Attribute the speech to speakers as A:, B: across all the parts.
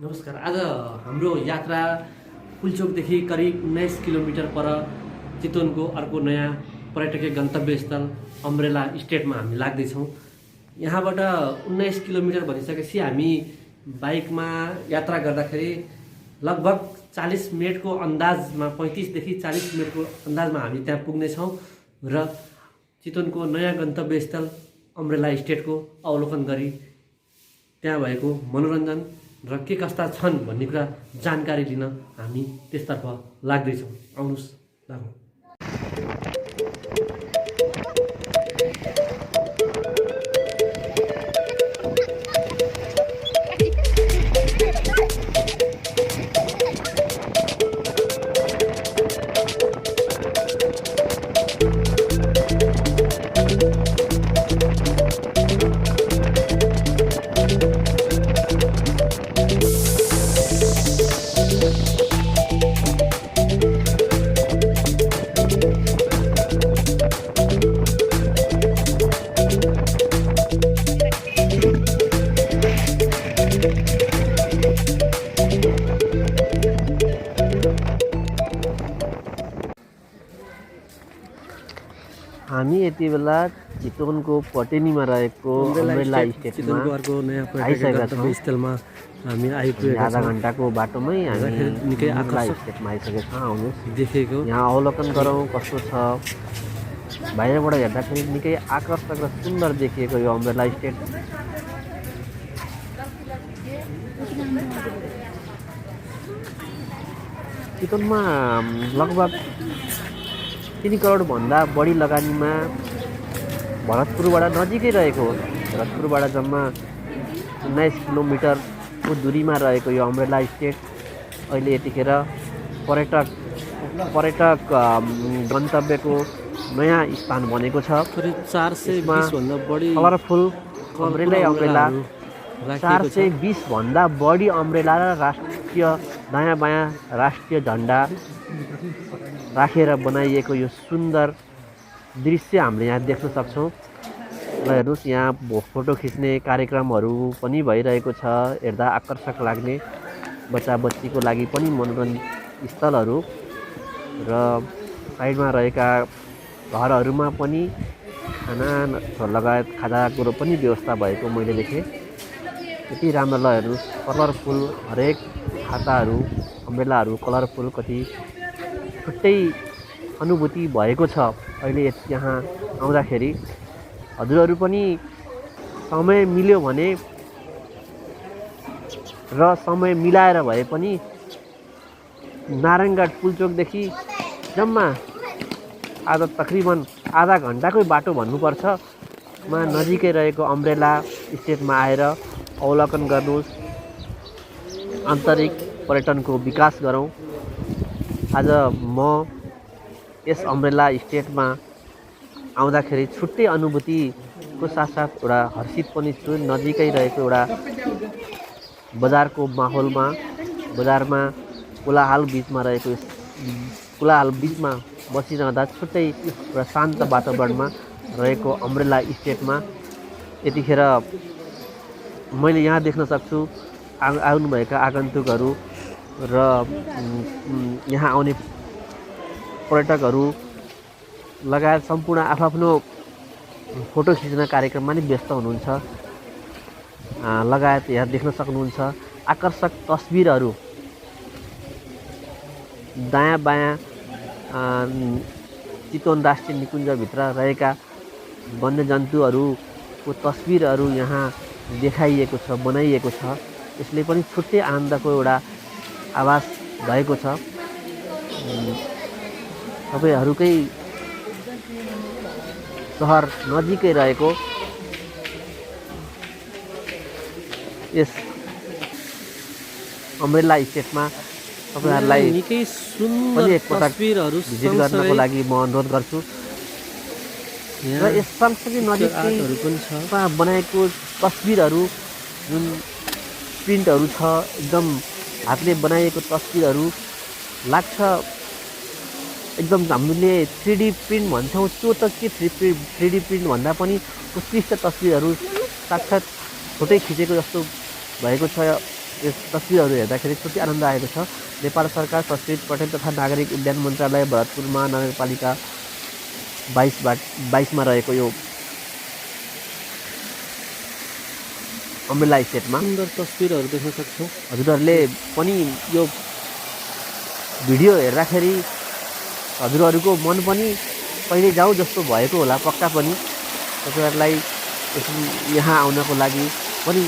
A: नमस्कार। आज हाम्रो यात्रा पुल्चोकदेखि करिब 19 किलोमिटर पर चितवनको अर्को नयाँ पर्यटकीय गन्तव्य स्थल अम्ब्रेला स्टेटमा हामी लाग्दैछौँ। यहाँबाट 19 किलोमिटर भनिसकेपछि हामी बाइकमा यात्रा गर्दाखेरि लगभग 40 मिनटको अन्दाजमा 35देखि 40 मिनटको अन्दाजमा हामी त्यहाँ पुग्नेछौँ र चितवनको नयाँ गन्तव्य स्थल अम्ब्रेला स्टेटको अवलोकन गरी त्यहाँ भएको मनोरञ्जन र के कस्ता छन् भन्ने कुरा जानकारी लिन हामी त्यसतर्फ लाग्दैछौँ। आउनुहोस् लागौँ। हामी यति बेला चितवनको पटेनीमा रहेको अम्ब्रेला स्टेटमा आइसकेका स्थलमा हामी आइपुगेका छौँ। आधा घण्टाको बाटोमै हामी निकै आकर्षक स्टेटमा आइसकेका छौँ। आउनुहोस् देखेको यहाँ अवलोकन गरौँ कस्तो छ। बाहिरबाट हेर्दाखेरि निकै आकर्षक र सुन्दर देखिएको यो अम्ब्रेला स्टेट। चितवनमा लगभग 3 करोडभन्दा बढी लगानीमा भरतपुरबाट नजिकै रहेको हो। भरतपुरबाट जम्मा 19 किलोमिटरको दूरीमा रहेको यो अम्ब्रेला स्टेट अहिले यतिखेर पर्यटक गन्तव्यको नयाँ स्थान बनेको छ। 420 भन्दा बढी कलरफुल अम्ब्रेला 420 भन्दा बढी अम्ब्रेला र राष्ट्रिय दायाँ बायाँ राष्ट्रिय झन्डा राखेर बनाइएको यो सुन्दर दृश्य हामीले यहाँ देख्न सक्छौँ। ल हेर्नुहोस्, यहाँ फोटो खिच्ने कार्यक्रमहरू पनि भइरहेको छ। हेर्दा आकर्षक लाग्ने बच्चा बच्चीको लागि पनि मनोरञ्जन स्थलहरू र साइडमा रहेका घरहरूमा पनि खाना लगायत खाजाकुरो पनि व्यवस्था भएको मैले देखेँ। यति राम्रो। ल हेर्नुहोस्, कलरफुल हरेक खाताहरू अम्ब्रेलाहरू कलरफुल, कति छुट्टै अनुभूति भएको छ अहिले यहाँ आउँदाखेरि। हजुरहरू पनि समय मिल्यो भने र समय मिलाएर भए पनि नारायणघाट पुल्चोकदेखि जम्मा तकरिबन आधा घन्टाकै बाटो भन्नुपर्छ मा नजिकै रहेको अम्ब्रेला स्टेटमा आएर अवलोकन गर्नुहोस्। आन्तरिक पर्यटनको विकास गरौँ। आज म यस अम्ब्रेला स्टेटमा आउँदाखेरि छुट्टै अनुभूतिको साथसाथ एउटा हर्षित पनि छु। नजिकै रहेको एउटा बजारको माहौलमा, बजारमा कोलाहल बिचमा रहेको कोलाहल बिचमा बसिरहँदा छुट्टै एउटा शान्त वातावरणमा रहेको अम्ब्रेला स्टेटमा यतिखेर मैले यहाँ देख्न सक्छु आउनुभएका आगन्तुकहरू र यहाँ आउने पर्यटकहरू लगायत सम्पूर्ण आफ्नो फोटो खिच्न कार्यक्रममा नै व्यस्त हुनुहुन्छ। लगायत यहाँ देख्न सक्नुहुन्छ आकर्षक तस्बिरहरू। दायाँ बायाँ चितवन राष्ट्रिय निकुञ्जभित्र रहेका वन्यजन्तुहरूको तस्बिरहरू यहाँ देखाइएको छ, बनाइएको छ। यसले पनि छुट्टै आनन्दको एउटा आभास भएको छ। तपाईँहरूकै सहर नजिकै रहेको यस अम्ब्रेला स्टेटमा तपाईँहरूलाई निकै सुन्दर तस्बिरहरू भिजिट गर्नको लागि म अनुरोध गर्छु। र यस सँगसँगै नजिकैहरू पनि छ बनाएको तस्बिरहरू, जुन प्रिन्टहरू छ, एकदम हातले बनाइएको तस्बिरहरू लाग्छ एकदम हामीले 3D प्रिन्ट भन्छौँ। त्यो त के 3D प्रिन्ट भन्दा पनि उत्कृष्ट तस्बिरहरू साक्षात् फोटो खिचेको जस्तो भएको छ। यस तस्विरहरू हेर्दाखेरि कति आनन्द आएको छ। नेपाल सरकार संस्कृति पर्यटन तथा नागरिक उड्डयन मन्त्रालय भरतपुर महानगरपालिका 22 मा रहेको यो अम्ब्रेला स्टेटमा
B: सुन्दर तस्विरहरू देख्न सक्छौँ।
A: हजुरहरूले पनि यो भिडियो हेर्दाखेरि हजुरहरूको मन पनि कहिले जाउँ जस्तो भएको होला पक्का पनि। तपाईँहरूलाई यहाँ आउनको लागि पनि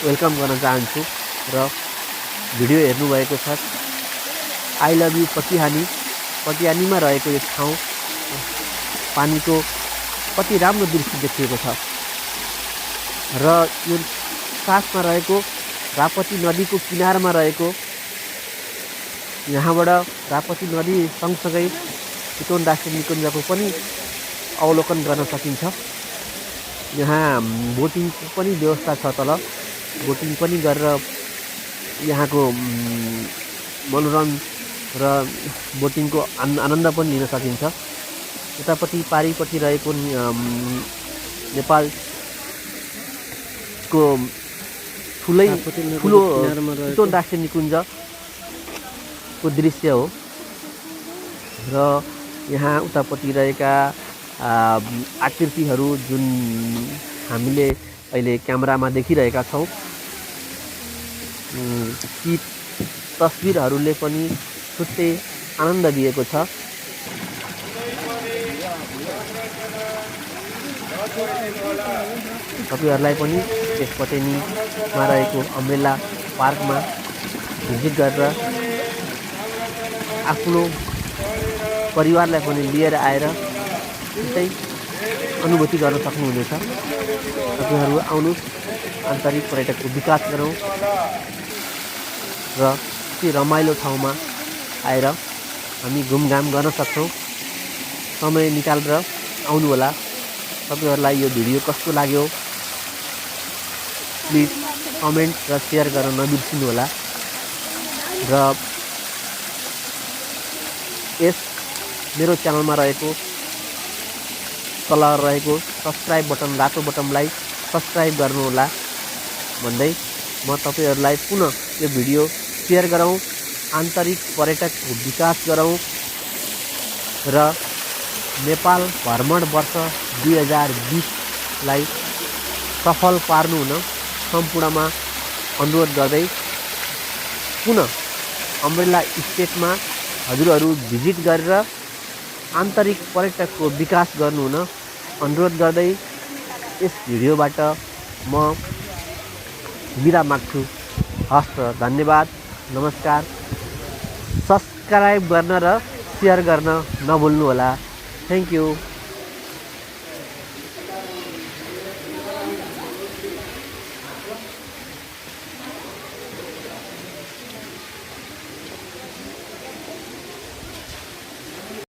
A: वेलकम गर्न चाहन्छु र भिडियो हेर्नुभएको छ। आई लभ यु पटिहानीमा रहेको यो ठाउँ पानीको कति राम्रो दृश्य देखिएको छ र यो साथमा रहेको रापती नदीको किनारमा रहेको यहाँबाट रापती नदी सँगसँगै चितवन राष्ट्रिय निकुञ्जको पनि अवलोकन गर्न सकिन्छ। यहाँ बोटिङको पनि व्यवस्था छ, तल बोटिङ पनि गरेर यहाँको मनोरञ्जन र बोटिङको आनन्द पनि लिन सकिन्छ। उतापट्टि पारिपट्टि रहेको नेपालको ठुलो चितवन राष्ट्रिय निकुञ्जको दृश्य हो र यहाँ उतापट्टि रहेका आकृतिहरू जुन हामीले अहिले क्यामेरामा देखिरहेका छौँ ती तस्विरहरूले पनि छुट्टै आनन्द दिएको छ। तपाईँहरूलाई पनि यस पटेनीमा रहेको अम्ब्रेला पार्कमा भिजिट गरेर आफ्नो परिवारलाई पनि लिएर आएर त्यस्तै अनुभूति गर्न सक्नुहुनेछ। तपाईँहरू आउनुहोस्, आन्तरिक पर्यटकको विकास गरौँ र त्यो रमाइलो ठाउँमा आएर हामी घुमघाम गर्न सक्छौँ। समय निकालेर आउनुहोला। तपाईँहरूलाई यो भिडियो कस्तो लाग्यो प्लिज कमेन्ट र सेयर गर्न नबिर्सिनुहोला र यस मेरो च्यानलमा रहेको तल रहेको सब्सक्राइब बटन, रातो बटनलाई सब्सक्राइब गर्नुहोला भन्दै म तपाईँहरूलाई पुनः यो भिडियो सेयर गरौँ, आन्तरिक पर्यटकको विकास गरौँ र नेपाल भ्रमण वर्ष 2020लाई सफल पार्नु हुन सम्पूर्णमा अनुरोध गर्दै पुनः अम्ब्रेला स्टेटमा हजुरहरू भिजिट गरेर आन्तरिक पर्यटकको विकास गर्नु हुन अनुरोध गर्दै यस भिडियोबाट म बिदा माग्छु। हस्त, धन्यवाद, नमस्कार। सब्सक्राइब गर्न र सेयर गर्न नभुल्नुहोला। Thank you.